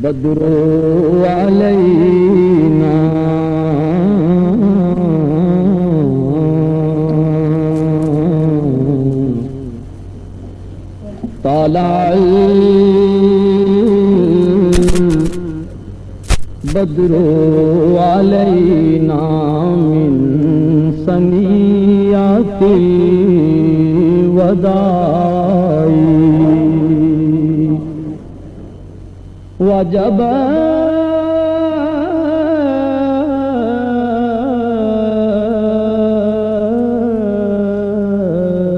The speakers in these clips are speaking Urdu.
بدر علینا طلع البدر علینا من ثنیات الوداع وجب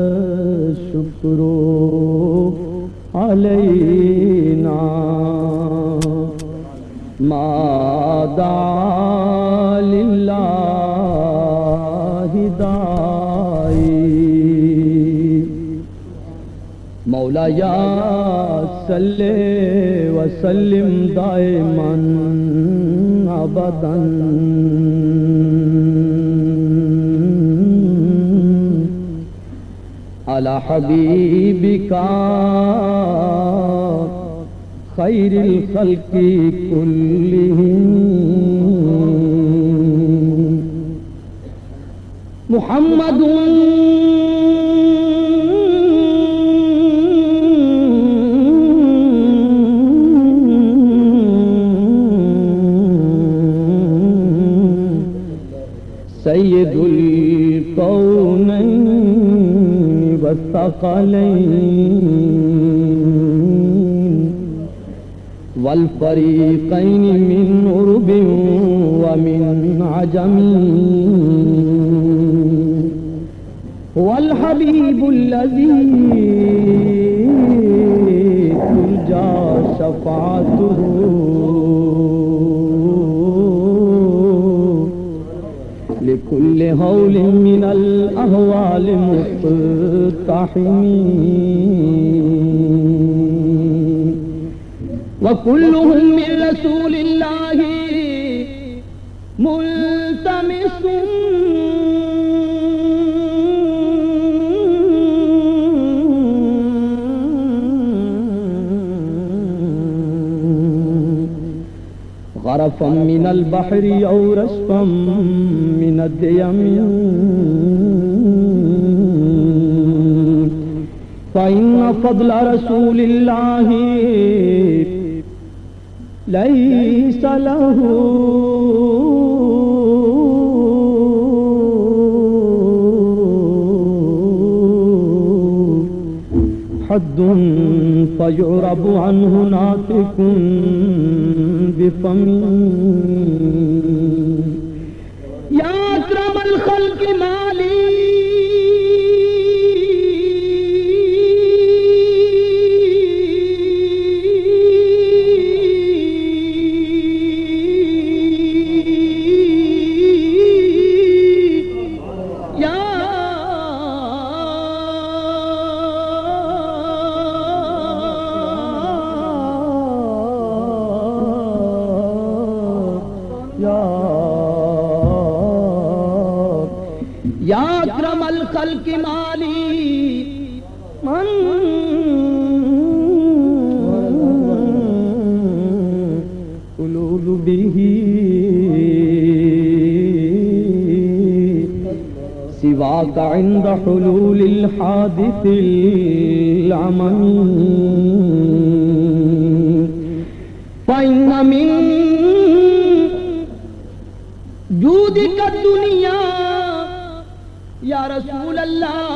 الشکر علینا ما دعا للہ داعی مولایا صلی وسلم دائما ابدا علی حبیبک خیر الخلق کلہم محمد سید الکونین والثقلین والفریقین من عرب ومن عجم والحبیب الذی ترجى شفاعته لكل هول من الأهوال مقتحمين وكلهم من رسول الله ملتمس غرفا من البحر أو رشفا من الديم فإن فضل رسول الله ليس له حد فيعرب عنه ناطق بفم يا أكرم الخلق مالي یا اکرم الخلق مالی من قلول به سواك عند حلول الحادث العمم فإن من جودك الدنيا یا رسول اللہ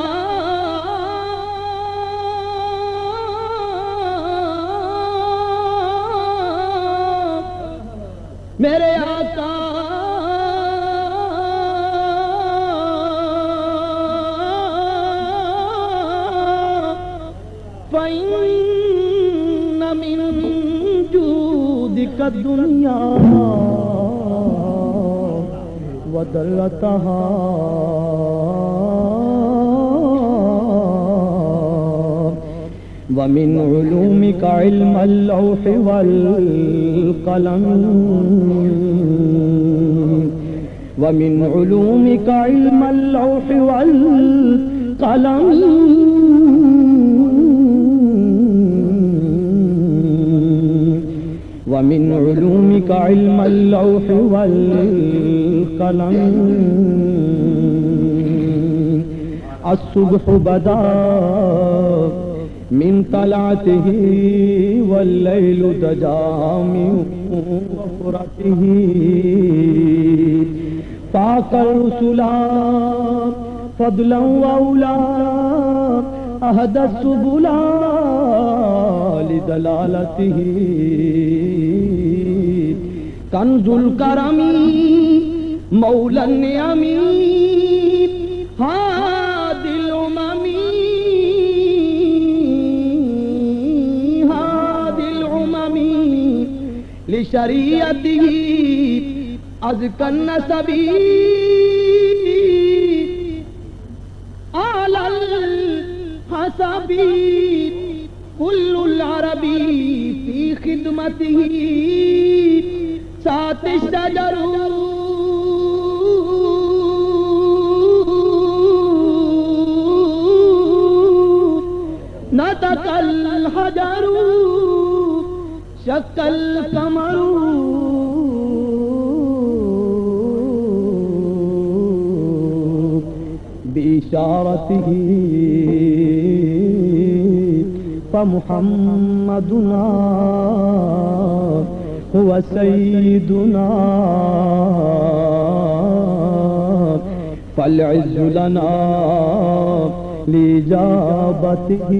میرے آقا فإن من جودك الدنيا وذرتها ومن علومك علم اللوح والقلم ومن علومك علم اللوح والقلم ومن علومك علم اللوح والقلم الصبح بدا من طلعته والليل دجا من غفرته فاق الرسل فضلا وأولى أهدى السبل لدلالته كنز الكرم مولى النعم هادي الأمم لشریعته ازکى النسب على الحسب كل العرب في خدمته سات الشجر نطق الحجر شق القمر بإشارته فمحمدنا هو سيدنا فالعز لنا لإجابته